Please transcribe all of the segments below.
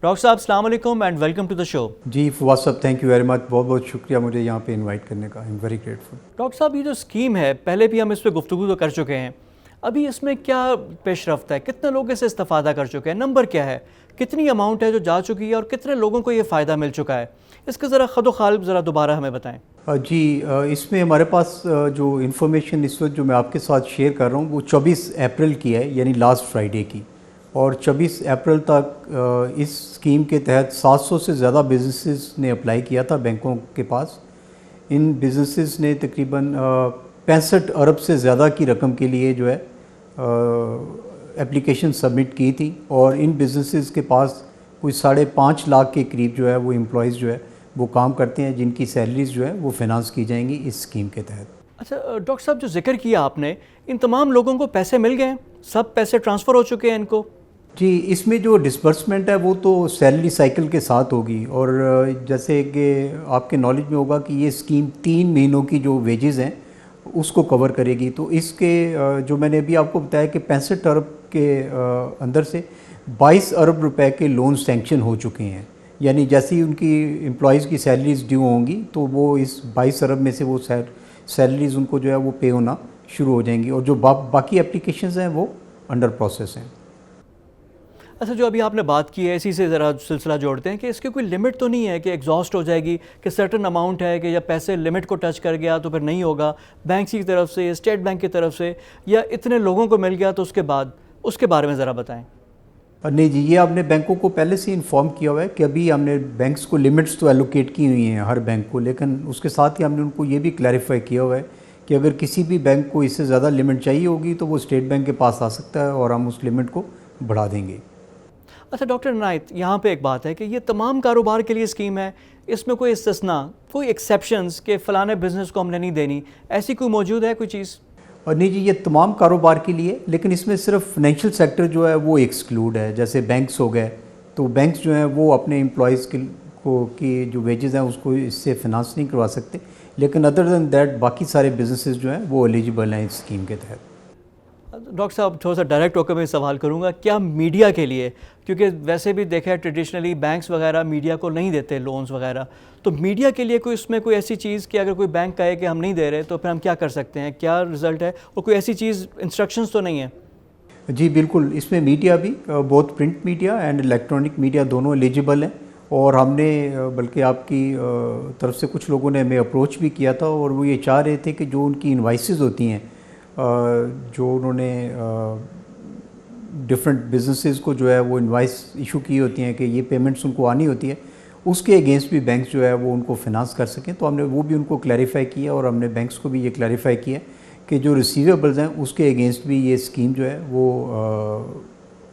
Doctor صاحب السلام علیکم اینڈ ویلکم ٹو دا شو. جی فواز صاحب تھینک یو ویری مچ, بہت بہت شکریہ مجھے یہاں پہ انوائٹ کرنے کا. I am very grateful. Doctor صاحب یہ جو اسکیم ہے پہلے بھی ہم اس پہ گفتگو تو کر چکے ہیں, ابھی اس میں کیا پیش رفت ہے, کتنے لوگ اس سے استفادہ کر چکے ہیں, نمبر کیا ہے, کتنی اماؤنٹ ہے جو جا چکی ہے اور کتنے لوگوں کو یہ فائدہ مل چکا ہے, اس کا ذرا خد و خال ذرا دوبارہ ہمیں بتائیں. جی اس میں ہمارے پاس جو انفارمیشن اس وقت جو میں آپ کے ساتھ شیئر کر رہا ہوں وہ 24 اپریل کی ہے, یعنی لاسٹ فرائیڈے کی. اور 24 اپریل تک اس اسکیم کے تحت 700 سے زیادہ بزنسز نے اپلائی کیا تھا بینکوں کے پاس. ان بزنسز نے تقریباً 65 ارب سے زیادہ کی رقم کے لیے جو ہے اپلیکیشن سبمٹ کی تھی, اور ان بزنسز کے پاس کوئی 5.5 لاکھ کے قریب جو ہے وہ امپلائیز جو ہے وہ کام کرتے ہیں, جن کی سیلریز جو ہے وہ فنانس کی جائیں گی اس اسکیم کے تحت. اچھا ڈاکٹر صاحب, جو ذکر کیا آپ نے, ان تمام لوگوں کو پیسے مل گئے ہیں, سب پیسے ٹرانسفر ہو چکے ہیں ان کو؟ جی اس میں جو ڈسبرسمنٹ ہے وہ تو سیلری سائیکل کے ساتھ ہوگی, اور جیسے کہ آپ کے نالج میں ہوگا کہ یہ اسکیم 3 مہینوں کی جو ویجز ہیں اس کو کور کرے گی. تو اس کے جو میں نے ابھی آپ کو بتایا کہ 65 ارب کے اندر سے 22 ارب روپے کے لون سینکشن ہو چکے ہیں, یعنی جیسی ان کی امپلائیز کی سیلریز ڈیو ہوں گی تو وہ اس 22 ارب میں سے وہ سیلریز ان کو جو ہے وہ پے ہونا شروع ہو جائیں گی, اور جو باقی اپلیکیشنز ہیں وہ انڈر پروسیس ہیں. اچھا جو ابھی آپ نے بات کی ہے اسی سے ذرا سلسلہ جوڑتے ہیں کہ اس کی کوئی لمٹ تو نہیں ہے کہ ایگزاسٹ ہو جائے گی, کہ سرٹن اماؤنٹ ہے کہ یا پیسے لمٹ کو ٹچ کر گیا تو پھر نہیں ہوگا, بینک کی طرف سے, اسٹیٹ بینک کی طرف سے, یا اتنے لوگوں کو مل گیا تو اس کے بعد اس کے بارے میں ذرا بتائیں. نہیں جی, یہ ہم نے بینکوں کو پہلے سے انفارم کیا ہوا ہے کہ ابھی ہم نے بینکس کو لمٹس تو ایلوکیٹ کی ہوئی ہیں ہر بینک کو, لیکن اس کے ساتھ ہی ہم نے ان کو یہ بھی کلیریفائی کیا ہوا ہے کہ اگر کسی بھی بینک کو اس سے زیادہ لمٹ چاہیے ہوگی تو وہ اسٹیٹ بینک کے پاس آ سکتا ہے اور ہم اس لمٹ کو بڑھا دیں گے. اچھا ڈاکٹر عنایت, یہاں پہ ایک بات ہے کہ یہ تمام کاروبار کے لیے اسکیم ہے, اس میں کوئی استثناء, کوئی ایکسیپشنز کہ فلانے بزنس کو ہم نے نہیں دینی, ایسی کوئی موجود ہے کوئی چیز؟ اور نہیں جی, یہ تمام کاروبار کے لیے, لیکن اس میں صرف فائنینشیل سیکٹر جو ہے وہ ایکسکلوڈ ہے. جیسے بینکس ہو گئے, تو بینکس جو ہیں وہ اپنے امپلائیز کی جو ویجز ہیں اس کو اس سے فنانس نہیں کروا سکتے, لیکن ادر دین دیٹ باقی سارے بزنسز جو ہیں وہ ایلیجیبل ہیں اس اسکیم کے تحت. ڈاکٹر صاحب تھوڑا سا ڈائریکٹ ہو کر میں سوال کروں گا, کیا میڈیا کے لیے, کیونکہ ویسے بھی دیکھا ہے ٹریڈیشنلی بینکس وغیرہ میڈیا کو نہیں دیتے لونز وغیرہ, تو میڈیا کے لیے کوئی اس میں کوئی ایسی چیز کہ اگر کوئی بینک کہے کہ ہم نہیں دے رہے تو پھر ہم کیا کر سکتے ہیں, کیا رزلٹ ہے, اور کوئی ایسی چیز انسٹرکشنز تو نہیں ہے؟ جی بالکل, اس میں میڈیا بھی بہت print media and electronic media دونوں ایلیجیبل ہیں, اور ہم نے بلکہ آپ کی طرف سے کچھ لوگوں نے ہمیں اپروچ بھی کیا تھا, اور وہ یہ چاہ رہے تھے کہ جو ان کی انوائسز ہوتی ہیں جو انہوں نے ڈفرینٹ بزنسز کو جو ہے وہ انوائس ایشو کی ہوتی ہیں کہ یہ پیمنٹس ان کو آنی ہوتی ہے, اس کے اگینسٹ بھی بینکس جو ہے وہ ان کو فنانس کر سکیں. تو ہم نے وہ بھی ان کو کلیریفائی کیا, اور ہم نے بینکس کو بھی یہ کلیریفائی کیا کہ جو ریسیویبلز ہیں اس کے اگینسٹ بھی یہ اسکیم جو ہے وہ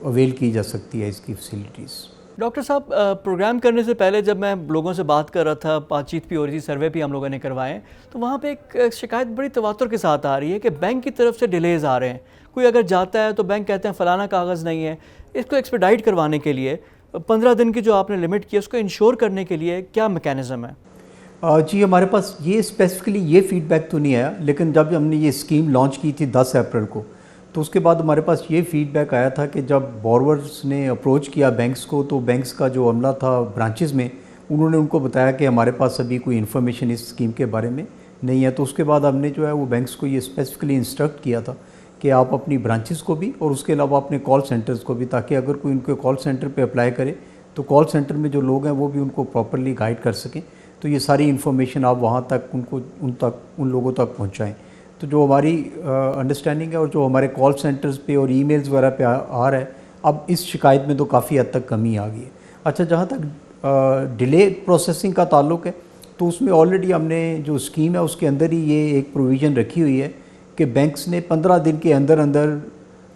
اویل کی جا سکتی ہے اس کی فیسلٹیز. ڈاکٹر صاحب پروگرام کرنے سے پہلے جب میں لوگوں سے بات کر رہا تھا, بات چیت بھی ہو رہی تھی, سروے بھی ہم لوگوں نے کروائے, تو وہاں پہ ایک شکایت بڑی تواتر کے ساتھ آ رہی ہے کہ بینک کی طرف سے ڈیلیز آ رہے ہیں. کوئی اگر جاتا ہے تو بینک کہتے ہیں فلانا کاغذ نہیں ہے. اس کو ایکسپیڈائٹ کروانے کے لیے 15 دن کی جو آپ نے لمٹ کی, اس کو انشور کرنے کے لیے کیا میکینزم ہے؟ جی ہمارے پاس یہ اسپیسیفکلی یہ فیڈ بیک تو نہیں آیا, لیکن جب ہم نے یہ اسکیم لانچ کی تھی 10 اپریل کو, تو اس کے بعد ہمارے پاس یہ فیڈ بیک آیا تھا کہ جب بورورز نے اپروچ کیا بینکس کو, تو بینکس کا جو عملہ تھا برانچز میں, انہوں نے ان کو بتایا کہ ہمارے پاس ابھی کوئی انفارمیشن اس اسکیم کے بارے میں نہیں ہے. تو اس کے بعد ہم نے جو ہے وہ بینکس کو یہ اسپیسیفکلی انسٹرکٹ کیا تھا کہ آپ اپنی برانچز کو بھی اور اس کے علاوہ اپنے کال سینٹرز کو بھی, تاکہ اگر کوئی ان کے کال سینٹر پہ اپلائی کرے تو کال سینٹر میں جو لوگ ہیں وہ بھی ان کو پراپرلی گائیڈ کر سکیں. تو یہ ساری انفارمیشن آپ وہاں تک ان لوگوں تک پہنچائیں. تو جو ہماری انڈرسٹینڈنگ ہے اور جو ہمارے کال سینٹرز پہ اور ای میلز وغیرہ پہ آ رہا ہے, اب اس شکایت میں تو کافی حد تک کمی آ گئی ہے. اچھا جہاں تک ڈیلے پروسیسنگ کا تعلق ہے, تو اس میں آلریڈی ہم نے جو اسکیم ہے اس کے اندر ہی یہ ایک پروویژن رکھی ہوئی ہے کہ بینکس نے 15 دن کے اندر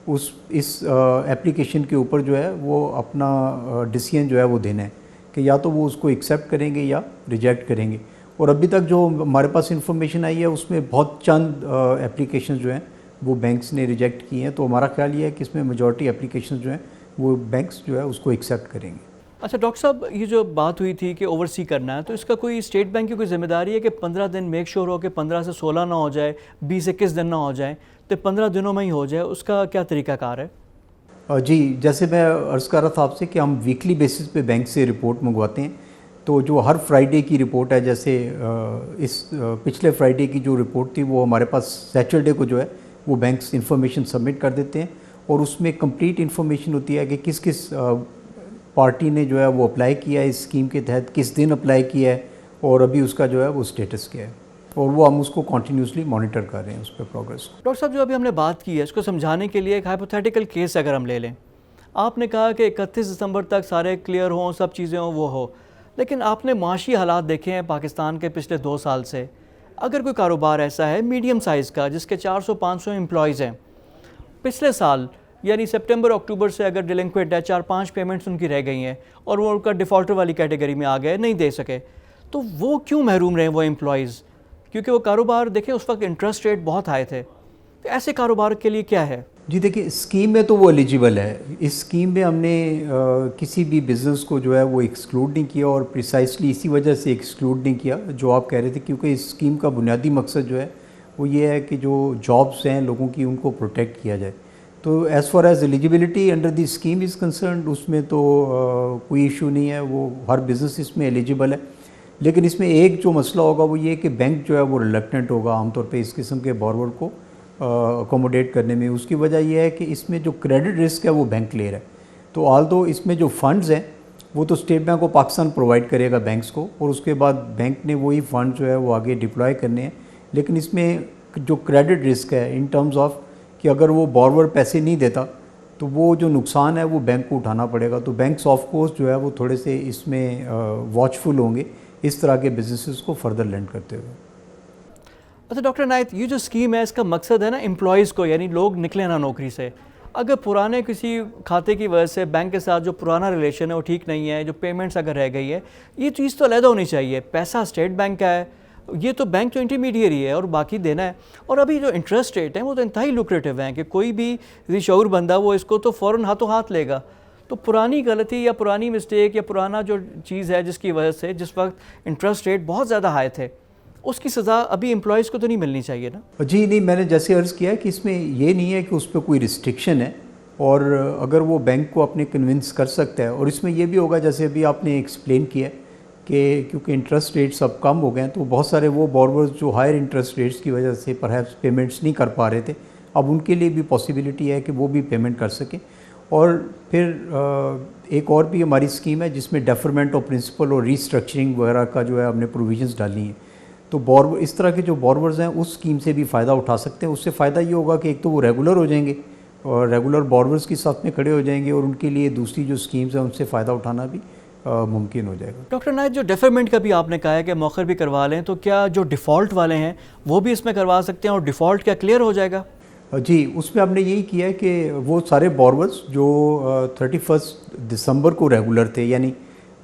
اس اپلیکیشن کے اوپر جو ہے وہ اپنا ڈیسیژن جو ہے وہ دینا ہے کہ یا تو وہ اس کو ایکسیپٹ کریں گے یا ریجیکٹ کریں گے. اور ابھی تک جو ہمارے پاس انفارمیشن آئی ہے اس میں بہت چند اپلیکیشنز جو ہیں وہ بینکس نے ریجیکٹ کی ہیں. تو ہمارا خیال یہ ہے کہ اس میں میجورٹی اپلیکیشنز جو ہیں وہ بینکس جو ہے اس کو ایکسیپٹ کریں گے. اچھا ڈاکٹر صاحب, یہ جو بات ہوئی تھی کہ اوورسی کرنا ہے, تو اس کا کوئی اسٹیٹ بینک کی کوئی ذمہ داری ہے کہ 15 دن میک شور ہو کہ 15 سے 16 نہ ہو جائے, 20 سے 21 دن نہ ہو جائے, تو 15 دنوں میں ہی ہو جائے, اس کا کیا طریقہ کار ہے؟ جی، جیسے میں عرض کر رہا تھا آپ سے کہ ہم ویکلی بیسس پہ بینک سے رپورٹ منگواتے ہیں، تو جو ہر فرائیڈے کی رپورٹ ہے، جیسے اس پچھلے فرائیڈے کی جو رپورٹ تھی وہ ہمارے پاس سیٹرڈے کو جو ہے وہ بینکس انفارمیشن سبمٹ کر دیتے ہیں، اور اس میں کمپلیٹ انفارمیشن ہوتی ہے کہ کس کس پارٹی نے جو ہے وہ اپلائی کیا ہے اس اسکیم کے تحت، کس دن اپلائی کیا ہے، اور ابھی اس کا جو ہے وہ سٹیٹس کیا ہے، اور وہ ہم اس کو کنٹینیوسلی مانیٹر کر رہے ہیں اس پہ پروگریس کو۔ ڈاکٹر صاحب جو ابھی ہم نے بات کی ہے اس کو سمجھانے کے لیے ایک ہائپوتھیٹیکل کیس اگر ہم لے لیں، آپ نے کہا کہ 31 دسمبر تک سارے کلیئر ہوں، سب چیزیں ہوں، وہ ہو، لیکن آپ نے معاشی حالات دیکھے ہیں پاکستان کے پچھلے 2 سال سے۔ اگر کوئی کاروبار ایسا ہے میڈیم سائز کا جس کے 400-500 امپلائیز ہیں، پچھلے سال یعنی سپٹمبر اکتوبر سے اگر ڈیلنکوینٹ ہے، 4-5 پیمنٹس ان کی رہ گئی ہیں اور وہ ان کا ڈیفالٹر والی کیٹیگری میں آ گئے، نہیں دے سکے، تو وہ کیوں محروم رہے وہ امپلائیز؟ کیونکہ وہ کاروبار دیکھیں اس وقت انٹرسٹ ریٹ بہت ہائی تھے، تو ایسے کاروبار کے لیے کیا ہے؟ جی دیکھیں، اسکیم میں تو وہ ایلیجیبل ہے، اس اسکیم میں ہم نے کسی بھی بزنس کو جو ہے وہ ایکسکلوڈ نہیں کیا، اور پریسائسلی اسی وجہ سے ایکسکلوڈ نہیں کیا جو آپ کہہ رہے تھے، کیونکہ اس اسکیم کا بنیادی مقصد جو ہے وہ یہ ہے کہ جو جابس ہیں لوگوں کی ان کو پروٹیکٹ کیا جائے۔ تو as far as eligibility under the scheme is concerned, اس میں تو کوئی ایشو نہیں ہے، وہ ہر بزنس اس میں ایلیجیبل ہے، لیکن اس میں ایک جو مسئلہ ہوگا وہ یہ کہ بینک جو ہے وہ ریلیکٹنٹ ہوگا عام طور پہ اس قسم کے بارور کو اکوموڈیٹ کرنے میں۔ اس کی وجہ یہ ہے کہ اس میں جو کریڈٹ رسک ہے وہ بینک لے رہا ہے، تو آلدو اس میں جو فنڈز ہیں وہ تو state bank of Pakistan provide کرے گا بینکس کو، اور اس کے بعد بینک نے وہی فنڈ جو ہے وہ آگے ڈپلوائے کرنے ہیں، لیکن اس میں جو کریڈٹ رسک ہے ان ٹرمز آف کہ اگر وہ بارور پیسے نہیں دیتا تو وہ جو نقصان ہے وہ بینک کو اٹھانا پڑے گا، تو بینکس آف کورس جو ہے وہ تھوڑے سے اس میں واچفل ہوں گے اس طرح کے بزنسز کو فردر لینڈ کرتے ہوئے۔ اچھا ڈاکٹر عنایت، یہ جو اسکیم ہے اس کا مقصد ہے نا امپلائیز کو، یعنی لوگ نکلیں نہ نوکری سے۔ اگر پرانے کسی کھاتے کی وجہ سے بینک کے ساتھ جو پرانا ریلیشن ہے وہ ٹھیک نہیں ہے، جو پیمنٹس اگر رہ گئی ہے، یہ چیز تو علیحدہ ہونی چاہیے، پیسہ اسٹیٹ بینک کا ہے، یہ تو بینک تو انٹرمیڈیری ہے اور باقی دینا ہے، اور ابھی جو انٹرسٹ ریٹ ہیں وہ تو انتہائی لوکریٹو ہیں کہ کوئی بھی ذی شعور بندہ وہ اس کو تو فوراً ہاتھوں ہاتھ لے گا۔ تو پرانی غلطی یا پرانی مسٹیک یا پرانا جو چیز ہے جس کی وجہ سے جس وقت انٹرسٹ ریٹ بہت زیادہ ہائی تھے، اس کی سزا ابھی امپلائیز کو تو نہیں ملنی چاہیے نا؟ جی نہیں، میں نے جیسے عرض کیا کہ اس میں یہ نہیں ہے کہ اس پہ کوئی ریسٹرکشن ہے، اور اگر وہ بینک کو اپنے کنونس کر سکتا ہے، اور اس میں یہ بھی ہوگا جیسے ابھی آپ نے ایکسپلین کیا کہ کیونکہ انٹرسٹ ریٹس اب کم ہو گئے ہیں تو بہت سارے وہ بارورز جو ہائر انٹرسٹ ریٹس کی وجہ سے پرہیپس پیمنٹس نہیں کر پا رہے تھے، اب ان کے لیے بھی پاسبلٹی ہے کہ وہ بھی پیمنٹ کر سکیں۔ اور پھر ایک اور بھی ہماری اسکیم ہے جس میں ڈیفرمنٹ آف پرنسپل اور ریسٹرکچرنگ وغیرہ کا جو ہے ہم نے پروویژنس ڈالی ہیں، تو بارور اس طرح کے جو بارورز ہیں اس اسکیم سے بھی فائدہ اٹھا سکتے ہیں۔ اس سے فائدہ یہ ہوگا کہ ایک تو وہ ریگولر ہو جائیں گے اور ریگولر بارورز کی ساتھ میں کھڑے ہو جائیں گے، اور ان کے لیے دوسری جو اسکیمز ہیں ان سے فائدہ اٹھانا بھی ممکن ہو جائے گا۔ ڈاکٹر عنایت، جو ڈیفرمنٹ کا بھی آپ نے کہا ہے کہ موخر بھی کروا لیں، تو کیا جو ڈیفالٹ والے ہیں وہ بھی اس میں کروا سکتے ہیں، اور ڈیفالٹ کیا کلیئر ہو جائے گا؟ جی، اس میں ہم نے یہی کیا ہے کہ وہ سارے بارورز جو 31 دسمبر کو ریگولر تھے، یعنی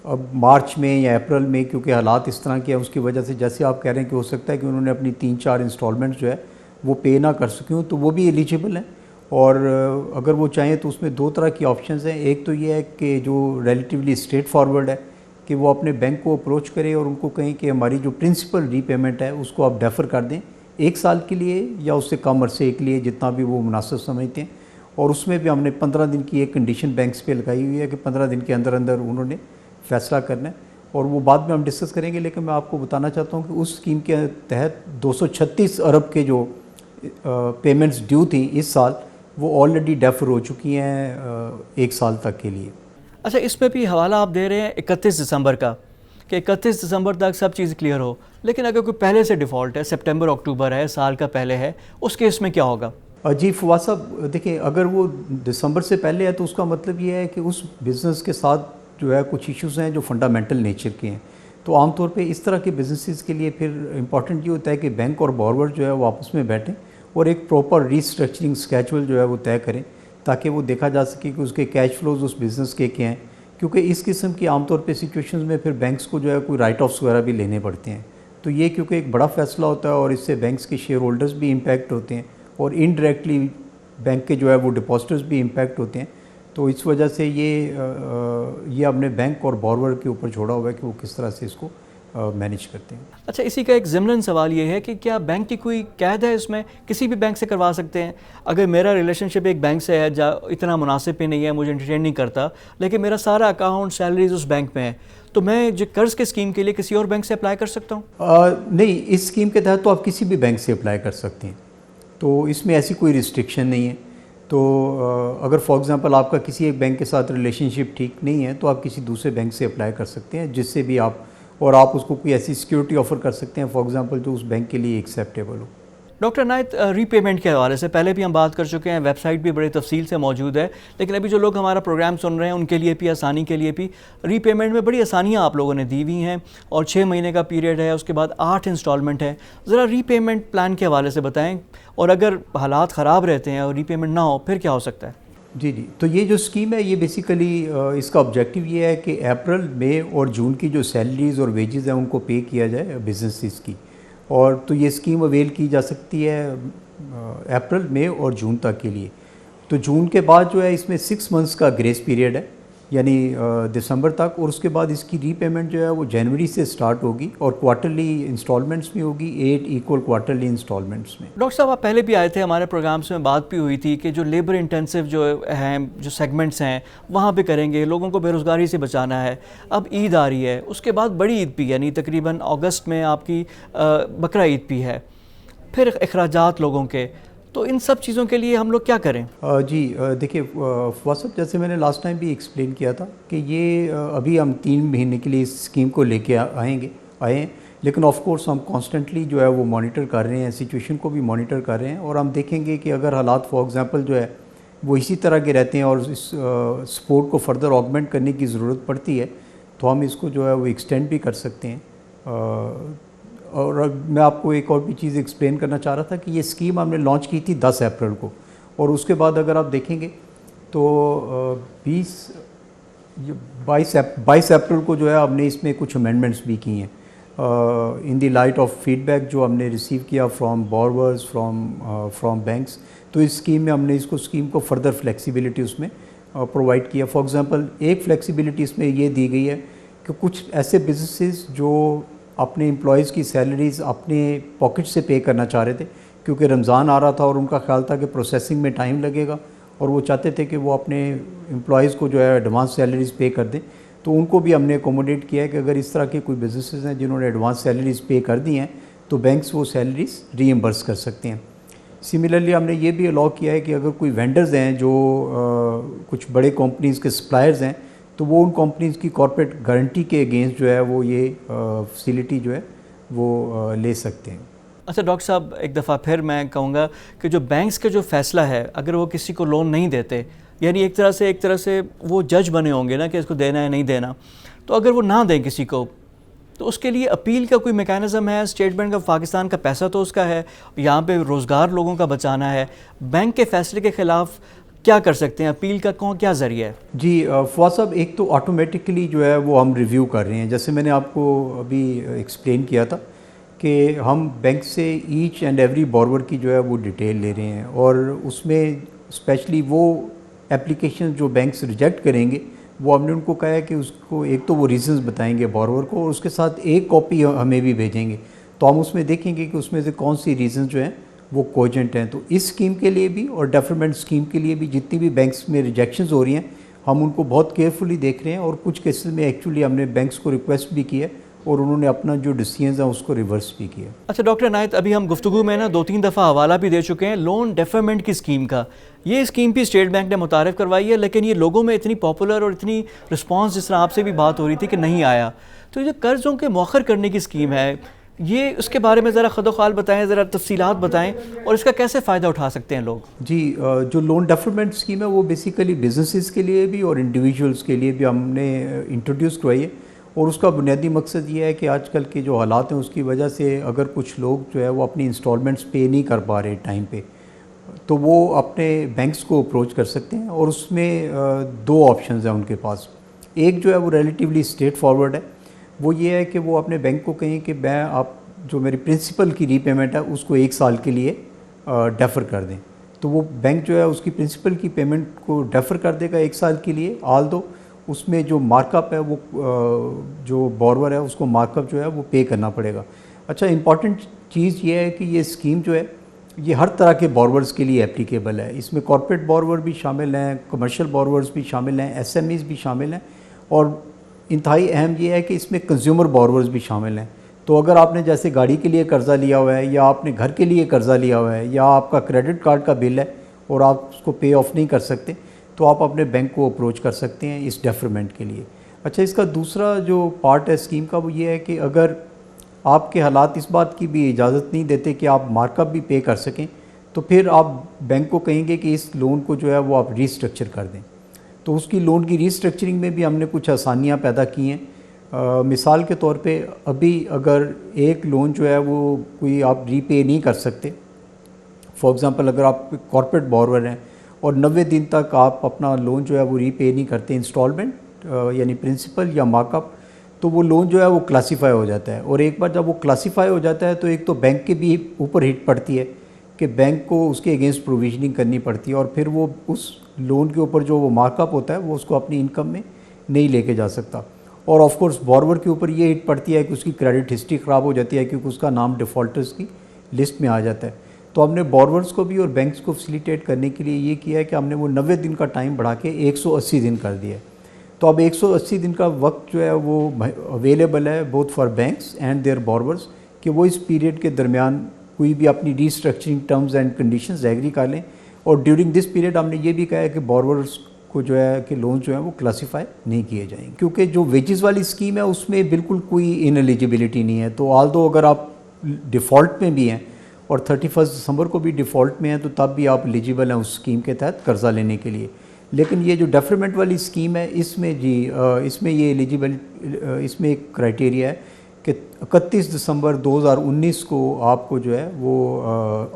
اب مارچ میں یا اپریل میں کیونکہ حالات اس طرح کے ہیں اس کی وجہ سے جیسے آپ کہہ رہے ہیں کہ ہو سکتا ہے کہ انہوں نے اپنی 3-4 انسٹالمنٹ جو ہے وہ پے نہ کر سکیں ہوں، تو وہ بھی ایلیجیبل ہیں، اور اگر وہ چاہیں تو اس میں 2 طرح کی آپشنز ہیں۔ ایک تو یہ ہے کہ جو ریلیٹیولی اسٹریٹ فارورڈ ہے کہ وہ اپنے بینک کو اپروچ کرے اور ان کو کہیں کہ ہماری جو پرنسپل ری پیمنٹ ہے اس کو آپ ڈیفر کر دیں 1 سال کے لیے یا اس سے کم عرصے کے لیے، جتنا بھی وہ مناسب سمجھتے ہیں، اور اس میں بھی ہم نے 15 دن کی ایک کنڈیشن بینکس پہ لگائی ہوئی ہے کہ 15 دن کے اندر اندر انہوں نے فیصلہ کرنا ہے، اور وہ بعد میں ہم ڈسکس کریں گے، لیکن میں آپ کو بتانا چاہتا ہوں کہ اس اسکیم کے تحت 236 ارب کے جو پیمنٹس ڈیو تھیں اس سال وہ آلریڈی ڈیفر ہو چکی ہیں 1 سال تک کے لیے۔ اچھا، اس میں بھی حوالہ آپ دے رہے ہیں 31 دسمبر کا کہ 31 دسمبر تک سب چیز کلیئر ہو، لیکن اگر کوئی پہلے سے ڈیفالٹ ہے، سپٹمبر اکتوبر ہے، سال کا پہلے ہے، اس کیس میں کیا ہوگا؟ جی فواد صاحب، دیکھیں اگر وہ دسمبر سے پہلے ہے تو اس کا مطلب یہ ہے کہ اس بزنس کے ساتھ جو ہے کچھ ایشوز ہیں جو فنڈامنٹل نیچر کے ہیں، تو عام طور پہ اس طرح کے بزنسز کے لیے پھر امپورٹنٹ یہ ہوتا ہے کہ بینک اور بارور جو ہے وہ آپس میں بیٹھیں اور ایک پراپر ریسٹرکچرنگ اسکیجول جو ہے وہ طے کریں تاکہ وہ دیکھا جا سکے کہ اس کے کیش فلوز اس بزنس کے کیا ہیں، کیونکہ اس قسم کی عام طور پہ سچویشنز میں پھر بینکس کو جو ہے کوئی رائٹ آفس وغیرہ بھی لینے پڑتے ہیں، تو یہ کیونکہ ایک بڑا فیصلہ ہوتا ہے اور اس سے بینکس کے شیئر ہولڈرز بھی امپیکٹ ہوتے ہیں اور انڈائریکٹلی بینک کے جو ہے وہ ڈپازٹرز بھی امپیکٹ ہوتے ہیں، تو اس وجہ سے یہ ہم نے بینک اور بارور کے اوپر چھوڑا ہوا ہے کہ وہ کس طرح سے اس کو مینیج کرتے ہیں. اچھا، اسی کا ایک ضمن سوال یہ ہے کہ کیا بینک کی کوئی قید ہے اس میں؟ کسی بھی بینک سے کروا سکتے ہیں؟ اگر میرا ریلیشن شپ ایک بینک سے ہے اتنا مناسب بھی نہیں ہے، مجھے انٹرٹین نہیں کرتا، لیکن میرا سارا اکاؤنٹ سیلریز اس بینک میں ہے، تو میں جو قرض کے اسکیم کے لیے کسی اور بینک سے اپلائی کر سکتا ہوں؟ نہیں، اس اسکیم کے تحت تو آپ کسی بھی بینک سے اپلائی کر سکتے ہیں، تو اس میں ایسی کوئی ریسٹرکشن نہیں ہے. تو اگر فار ایگزامپل آپ کا کسی ایک بینک کے ساتھ ریلیشن شپ ٹھیک نہیں ہے تو آپ کسی دوسرے بینک سے اپلائی کر سکتے ہیں، جس سے بھی آپ اس کو کوئی ایسی سیکیورٹی آفر کر سکتے ہیں فار ایگزامپل جو اس بینک کے لیے ایکسیپٹیبل ہو. ڈاکٹر عنایت، ری پیمنٹ کے حوالے سے پہلے بھی ہم بات کر چکے ہیں، ویب سائٹ بھی بڑی تفصیل سے موجود ہے، لیکن ابھی جو لوگ ہمارا پروگرام سن رہے ہیں ان کے لیے بھی آسانی کے لیے بھی ری پیمنٹ میں بڑی آسانیاں آپ لوگوں نے دی ہوئی ہیں، اور 6 مہینے کا پیریڈ ہے، اس کے بعد 8 انسٹالمنٹ ہے. ذرا ری پیمنٹ پلان کے حوالے سے بتائیں، اور اگر حالات خراب رہتے ہیں اور ری پیمنٹ نہ ہو پھر کیا ہو سکتا ہے؟ جی، تو یہ جو اسکیم ہے یہ بیسیکلی اس کا آبجیکٹیو یہ ہے کہ اپریل، مئی اور جون کی جو سیلریز اور ویجز ہیں ان کو پے کیا جائے بزنسز کی، اور تو یہ اسکیم اویل کی جا سکتی ہے اپریل، مئی اور جون تک کے لیے. تو جون کے بعد جو ہے اس میں 6 منتھس کا گریس پیریڈ ہے، یعنی دسمبر تک، اور اس کے بعد اس کی ری پیمنٹ جو ہے وہ جنوری سے سٹارٹ ہوگی اور کوارٹرلی انسٹالمنٹس میں ہوگی، 8 ایکول کوارٹرلی انسٹالمنٹس میں. ڈاکٹر صاحب، آپ پہلے بھی آئے تھے ہمارے پروگرامس میں، بات بھی ہوئی تھی کہ جو لیبر انٹینسو جو ہیں، جو سیگمنٹس ہیں وہاں پہ کریں گے، لوگوں کو بے روزگاری سے بچانا ہے. اب عید آ رہی ہے، اس کے بعد بڑی عید بھی، یعنی تقریباً اگست میں آپ کی بقرہ عید بھی ہے، پھر اخراجات لوگوں کے، تو ان سب چیزوں کے لیے ہم لوگ کیا کریں؟ جی دیکھیے فواز صاحب، جیسے میں نے لاسٹ ٹائم بھی ایکسپلین کیا تھا کہ یہ ابھی ہم 3 مہینے کے لیے اس اسکیم کو لے کے آئے ہیں، لیکن آف کورس ہم کانسٹنٹلی جو ہے وہ مانیٹر کر رہے ہیں، سچویشن کو بھی مانیٹر کر رہے ہیں، اور ہم دیکھیں گے کہ اگر حالات فار ایگزامپل جو ہے وہ اسی طرح کے رہتے ہیں اور اس سپورٹ کو فردر آگمنٹ کرنے کی ضرورت پڑتی ہے تو ہم اس کو جو ہے وہ ایکسٹینڈ بھی کر سکتے ہیں. اور میں آپ کو ایک اور بھی چیز ایکسپلین کرنا چاہ رہا تھا کہ یہ اسکیم ہم نے لانچ کی تھی 10 اپریل کو، اور اس کے بعد اگر آپ دیکھیں گے تو 22 اپریل کو جو ہے ہم نے اس میں کچھ امینڈمنٹس بھی کی ہیں in the light of feedback جو ہم نے ریسیو کیا فرام بورورز، فرام بینکس. تو اس اسکیم میں ہم نے اسکیم کو فردر فلیکسیبلٹی اس میں پرووائڈ کیا. فار ایگزامپل ایک فلیکسیبلٹی اس میں یہ دی گئی ہے کہ کچھ ایسے بزنسز جو اپنے امپلائیز کی سیلریز اپنے پاکٹ سے پے کرنا چاہ رہے تھے، کیونکہ رمضان آ رہا تھا اور ان کا خیال تھا کہ پروسیسنگ میں ٹائم لگے گا، اور وہ چاہتے تھے کہ وہ اپنے امپلائیز کو جو ہے ایڈوانس سیلریز پے کر دیں، تو ان کو بھی ہم نے اکوموڈیٹ کیا ہے کہ اگر اس طرح کے کوئی بزنسز ہیں جنہوں نے ایڈوانس سیلریز پے کر دی ہیں تو بینکس وہ سیلریز ری ایمبرس کر سکتے ہیں. سملرلی ہم نے یہ بھی الاؤ کیا ہے کہ اگر کوئی وینڈرز ہیں جو کچھ بڑے کمپنیز کے سپلائرز ہیں تو وہ ان کمپنیز کی کارپوریٹ گارنٹی کے اگینسٹ جو ہے وہ یہ فیسیلٹی جو ہے وہ لے سکتے ہیں. اچھا ڈاکٹر صاحب، ایک دفعہ پھر میں کہوں گا کہ جو بینکس کا جو فیصلہ ہے، اگر وہ کسی کو لون نہیں دیتے، یعنی ایک طرح سے وہ جج بنے ہوں گے نا کہ اس کو دینا ہے نہیں دینا، تو اگر وہ نہ دیں کسی کو تو اس کے لیے اپیل کا کوئی میکانزم ہے؟ اسٹیٹ بینک آف پاکستان کا پیسہ تو اس کا ہے، یہاں پہ روزگار لوگوں کا بچانا ہے، بینک کے فیصلے کے خلاف کیا کر سکتے ہیں؟ اپیل کا کیا ذریعہ ہے؟ جی فواز صاحب، ایک تو آٹومیٹکلی جو ہے وہ ہم ریویو کر رہے ہیں، جیسے میں نے آپ کو ابھی ایکسپلین کیا تھا کہ ہم بینک سے ایچ اینڈ ایوری بورور کی جو ہے وہ ڈیٹیل لے رہے ہیں، اور اس میں اسپیشلی وہ اپلیکیشن جو بینکس ریجیکٹ کریں گے وہ ہم نے ان کو کہا ہے کہ اس کو ایک تو وہ ریزنز بتائیں گے بورور کو، اور اس کے ساتھ ایک کاپی ہمیں بھی بھیجیں گے، تو ہم اس میں دیکھیں گے کہ اس میں سے کون سی ریزنز جو ہیں وہ کوجنٹ ہیں. تو اس اسکیم کے لیے بھی اور ڈیفرمنٹ اسکیم کے لیے بھی جتنی بھی بینکس میں ریجیکشنز ہو رہی ہیں ہم ان کو بہت کیئرفلی دیکھ رہے ہیں، اور کچھ کیسز میں ایکچولی ہم نے بینکس کو ریکویسٹ بھی کی ہے اور انہوں نے اپنا جو ڈیسیژنز ہیں اس کو ریورس بھی کیا. اچھا ڈاکٹر عنایت، ابھی ہم گفتگو میں نا 2-3 دفعہ حوالہ بھی دے چکے ہیں لون ڈیفرمنٹ کی اسکیم کا. یہ اسکیم بھی اسٹیٹ بینک نے متعارف کروائی ہے، لیکن یہ لوگوں میں اتنی پاپولر اور اتنی رسپانس، جس طرح آپ سے بھی بات ہو رہی تھی، کہ نہیں آیا. تو یہ قرضوں کے مؤخر کرنے کی اسکیم ہے، یہ اس کے بارے میں ذرا خد و خال بتائیں، ذرا تفصیلات بتائیں، اور اس کا کیسے فائدہ اٹھا سکتے ہیں لوگ؟ جی جو لون ڈیفرمنٹ اسکیم ہے وہ بیسیکلی بزنسز کے لیے بھی اور انڈیویجولس کے لیے بھی ہم نے انٹروڈیوس کروائی ہے، اور اس کا بنیادی مقصد یہ ہے کہ آج کل کے جو حالات ہیں اس کی وجہ سے اگر کچھ لوگ جو ہے وہ اپنی انسٹالمنٹس پے نہیں کر پا رہے ٹائم پہ، تو وہ اپنے بینکس کو اپروچ کر سکتے ہیں، اور اس میں 2 آپشنز ہیں ان کے پاس. ایک جو ہے وہ ریلیٹیولی اسٹریٹ فارورڈ ہے، وہ یہ ہے کہ وہ اپنے بینک کو کہیں کہ میں آپ جو میری پرنسپل کی ری پیمنٹ ہے اس کو 1 سال کے لیے ڈیفر کر دیں. تو وہ بینک جو ہے اس کی پرنسپل کی پیمنٹ کو ڈیفر کر دے گا 1 سال کے لیے، آل دو اس میں جو مارک اپ ہے وہ جو بورور ہے اس کو مارک اپ جو ہے وہ پے کرنا پڑے گا. اچھا امپورٹنٹ چیز یہ ہے کہ یہ اسکیم جو ہے یہ ہر طرح کے بورورز کے لیے اپلیکیبل ہے. اس میں کارپوریٹ بورور بھی شامل ہیں, کمرشل بورورز بھی شامل ہیں, ایس ایم ایز بھی شامل ہیں, اور انتہائی اہم یہ ہے کہ اس میں کنزیومر بورورز بھی شامل ہیں. تو اگر آپ نے جیسے گاڑی کے لیے قرضہ لیا ہوا ہے, یا آپ نے گھر کے لیے قرضہ لیا ہوا ہے, یا آپ کا کریڈٹ کارڈ کا بل ہے اور آپ اس کو پے آف نہیں کر سکتے, تو آپ اپنے بینک کو اپروچ کر سکتے ہیں اس ڈیفرمنٹ کے لیے. اچھا اس کا دوسرا جو پارٹ ہے اسکیم کا وہ یہ ہے کہ اگر آپ کے حالات اس بات کی بھی اجازت نہیں دیتے کہ آپ مارک اپ بھی پے کر سکیں, تو پھر آپ بینک کو کہیں گے کہ اس لون کو جو ہے وہ آپ ری اسٹرکچر کر دیں. تو اس کی لون کی ری اسٹرکچرنگ میں بھی ہم نے کچھ آسانیاں پیدا کی ہیں. مثال کے طور پہ ابھی اگر ایک لون جو ہے وہ کوئی آپ ری پے نہیں کر سکتے, فار ایگزامپل اگر آپ کارپوریٹ بورور ہیں اور 90 دن تک آپ اپنا لون جو ہے وہ ری پے نہیں کرتے انسٹالمنٹ یعنی پرنسپل یا مارک اپ, تو وہ لون جو ہے وہ کلاسیفائی ہو جاتا ہے. اور ایک بار جب وہ کلاسیفائی ہو جاتا ہے تو ایک تو بینک کے بھی اوپر ہٹ پڑتی ہے کہ بینک کو اس کے اگینسٹ پروویژننگ کرنی پڑتی ہے, اور پھر وہ اس لون کے اوپر جو وہ مارک اپ ہوتا ہے وہ اس کو اپنی انکم میں نہیں لے کے جا سکتا. اور آف کورس بورور کے اوپر یہ ہٹ پڑتی ہے کہ اس کی کریڈٹ ہسٹری خراب ہو جاتی ہے کیونکہ اس کا نام ڈیفالٹرز کی لسٹ میں آ جاتا ہے. تو ہم نے بورورز کو بھی اور بینکس کو فیسیلیٹیٹ کرنے کے لیے یہ کیا ہے کہ ہم نے وہ 90 دن کا ٹائم بڑھا کے 180 دن کر دیا ہے. تو اب 180 دن کا وقت جو ہے وہ اویلیبل ہے both for banks and their borrowers کہ وہ اس پیریڈ کے درمیان کوئی بھی اپنی restructuring terms and conditions agree کر لیں. اور ڈیورنگ دس پیریڈ ہم نے یہ بھی کہا ہے کہ بورورز کو جو ہے کہ لون جو ہے وہ کلاسیفائی نہیں کیے جائیں گے, کیونکہ جو ویجز والی اسکیم ہے اس میں بالکل کوئی ان ایلیجیبلٹی نہیں ہے. تو آل دو اگر آپ ڈیفالٹ میں بھی ہیں اور 31 دسمبر کو بھی ڈیفالٹ میں ہیں تو تب بھی آپ ایلیجیبل ہیں اس اسکیم کے تحت قرضہ لینے کے لیے. لیکن یہ جو ڈیفرمنٹ والی اسکیم ہے اس میں اس میں یہ ایلیجیبل اس میں ایک کرائٹیریا ہے کہ 31 دسمبر 2019 کو آپ کو جو ہے وہ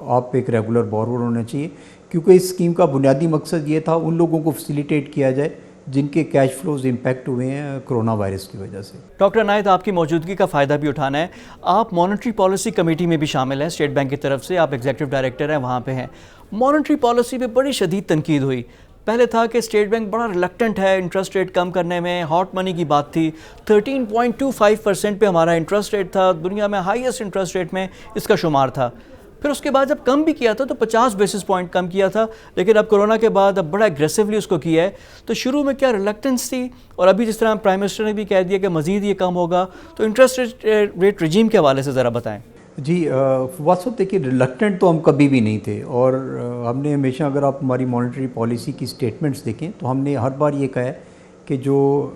آپ ایک ریگولر بورور ہونا چاہیے, کیونکہ اس اسکیم کا بنیادی مقصد یہ تھا ان لوگوں کو فیسیلیٹیٹ کیا جائے جن کے کیش فلوز امپیکٹ ہوئے ہیں کرونا وائرس کی وجہ سے. ڈاکٹر عنایت, آپ کی موجودگی کا فائدہ بھی اٹھانا ہے. آپ مانیٹری پالیسی کمیٹی میں بھی شامل ہیں اسٹیٹ بینک کی طرف سے, آپ ایگزیکٹو ڈائریکٹر ہیں, وہاں پہ ہیں. مانیٹری پالیسی پہ بڑی شدید تنقید ہوئی. پہلے تھا کہ اسٹیٹ بینک بڑا ریلیکٹنٹ ہے انٹرسٹ ریٹ کم کرنے میں, ہاٹ منی کی بات تھی, 13.25% پہ ہمارا انٹرسٹ ریٹ تھا, دنیا میں ہائیسٹ انٹرسٹ ریٹ میں اس کا شمار تھا. پھر اس کے بعد جب کم بھی کیا تھا تو 50 بیسس پوائنٹ کم کیا تھا, لیکن اب کرونا کے بعد اب بڑا ایگریسولی اس کو کیا ہے. تو شروع میں کیا ریلیکٹنس تھی, اور ابھی جس طرح پرائم منسٹر نے بھی کہہ دیا کہ مزید یہ کم ہوگا, تو انٹرسٹ ریٹ رجیم کے حوالے سے ذرا بتائیں. جی واسط دیکھیے ریلیکٹنٹ تو ہم کبھی بھی نہیں تھے, اور ہم نے ہمیشہ اگر آپ ہماری مانیٹری پالیسی کی اسٹیٹمنٹس دیکھیں تو ہم نے ہر بار یہ کہا ہے کہ جو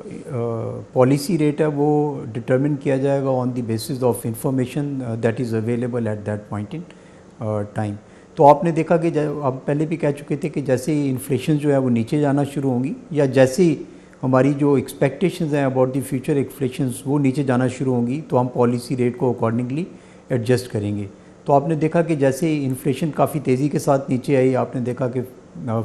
پالیسی ریٹ ہے وہ ڈٹرمن کیا جائے گا on the basis of information that is available at that point in time. تو آپ نے دیکھا کہ آپ پہلے بھی کہہ چکے تھے کہ جیسے ہی انفلیشن جو ہے وہ نیچے جانا شروع ہوں گی, یا جیسے ہی ہماری جو ایکسپیکٹیشنز ہیں اباؤٹ دی فیوچر انفلیشنز وہ نیچے جانا شروع ہوں گی, تو ہم پالیسی ریٹ کو اکارڈنگلی ایڈجسٹ کریں گے. تو آپ نے دیکھا کہ جیسے انفلیشن کافی تیزی کے ساتھ نیچے آئی, آپ نے دیکھا کہ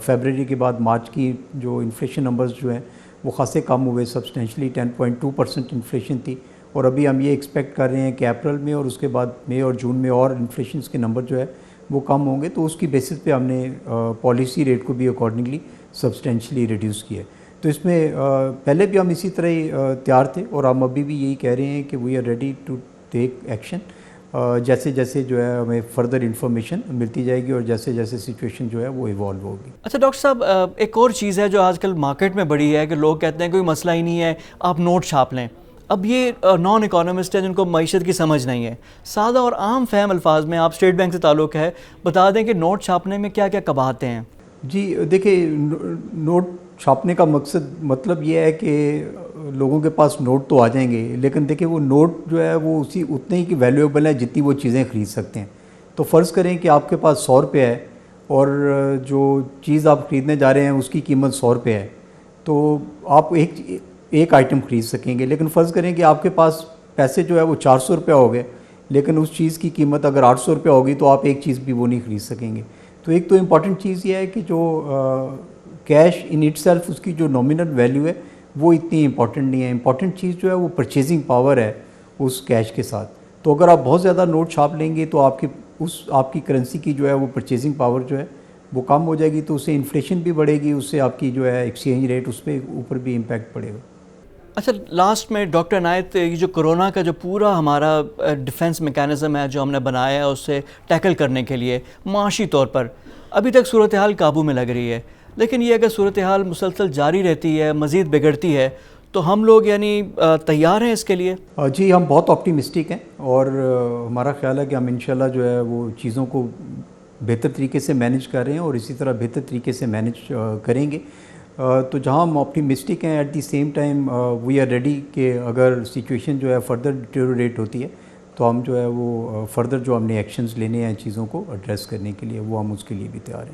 فیبرری کے بعد مارچ کی جو انفلیشن نمبرز جو ہیں وہ خاصے کم ہوئے, سبسٹینشلی 10.2% انفلیشن تھی. اور ابھی ہم یہ ایکسپیکٹ کر رہے ہیں کہ اپریل میں اور اس کے بعد مئی اور جون میں اور انفلیشنز کے نمبر جو ہے وہ کم ہوں گے. تو اس کی بیسس پہ ہم نے پالیسی ریٹ کو بھی اکارڈنگلی سبسٹینشلی ریڈیوس کیا ہے. تو اس میں پہلے بھی ہم اسی طرح ہی تیار تھے, اور ہم ابھی بھی یہی کہہ رہے ہیں کہ we are ready to take action جیسے جیسے جو ہے ہمیں فردر انفارمیشن ملتی جائے گی اور جیسے جیسے سچویشن جو ہے وہ ایوالو ہوگی. اچھا ڈاکٹر صاحب, ایک اور چیز ہے جو آج کل مارکیٹ میں بڑی ہے کہ لوگ کہتے ہیں کوئی مسئلہ ہی نہیں ہے, آپ نوٹ چھاپ لیں. اب یہ نان اکانومسٹ ہیں جن کو معیشت کی سمجھ نہیں ہے, سادہ اور عام فہم الفاظ میں آپ اسٹیٹ بینک سے تعلق ہے, بتا دیں کہ نوٹ چھاپنے میں کیا کیا قباحتیں ہیں. جی دیکھیں, نوٹ چھاپنے کا مطلب یہ ہے کہ لوگوں کے پاس نوٹ تو آ جائیں گے, لیکن دیکھیں وہ نوٹ جو ہے وہ اتنے ہی ویلیویبل ہے جتنی وہ چیزیں خرید سکتے ہیں. تو فرض کریں کہ آپ کے پاس 100 روپے ہے اور جو چیز آپ خریدنے جا رہے ہیں اس کی قیمت 100 روپے ہے, تو آپ ایک آئٹم خرید سکیں گے. لیکن فرض کریں کہ آپ کے پاس پیسے جو ہے وہ 400 روپے ہو گئے, لیکن اس چیز کی قیمت اگر 800 روپے ہوگی تو آپ ایک چیز بھی وہ نہیں خرید سکیں گے. تو ایک تو امپورٹنٹ چیز یہ ہے کہ جو کیش ان اٹ سیلف اس کی جو نامنل ویلیو ہے وہ اتنی امپورٹنٹ نہیں ہے. امپورٹنٹ چیز جو ہے وہ پرچیزنگ پاور ہے اس کیش کے ساتھ. تو اگر آپ بہت زیادہ نوٹ چھاپ لیں گے تو آپ کی کرنسی کی جو ہے وہ پرچیزنگ پاور جو ہے وہ کم ہو جائے گی تو اس سے انفلیشن بھی بڑھے گی, اس سے آپ کی جو ہے ایکسچینج ریٹ اس پہ اوپر بھی امپیکٹ پڑے گا. اچھا لاسٹ میں ڈاکٹر عنایت, یہ جو کرونا کا جو پورا ہمارا ڈیفنس میکانزم ہے جو ہم نے بنایا ہے اس سے ٹیکل کرنے کے لیے معاشی طور پر ابھی تک صورتحال قابو میں لگ رہی ہے, لیکن یہ اگر صورتحال مسلسل جاری رہتی ہے, مزید بگڑتی ہے, تو ہم لوگ یعنی تیار ہیں اس کے لیے؟ جی ہم بہت آپٹیمسٹک ہیں, اور ہمارا خیال ہے کہ ہم انشاءاللہ جو ہے وہ چیزوں کو بہتر طریقے سے مینیج کر رہے ہیں اور اسی طرح بہتر طریقے سے مینیج کریں گے. تو جہاں ہم آپٹیمسٹک ہیں, at the same time we are ready کہ اگر سچویشن جو ہے فردر ڈیٹیریٹ ہوتی ہے تو ہم جو ہے وہ فردر جو ہم نے ایکشنز لینے ہیں چیزوں کو ایڈریس کرنے کے لیے, وہ ہم اس کے لیے بھی تیار ہیں.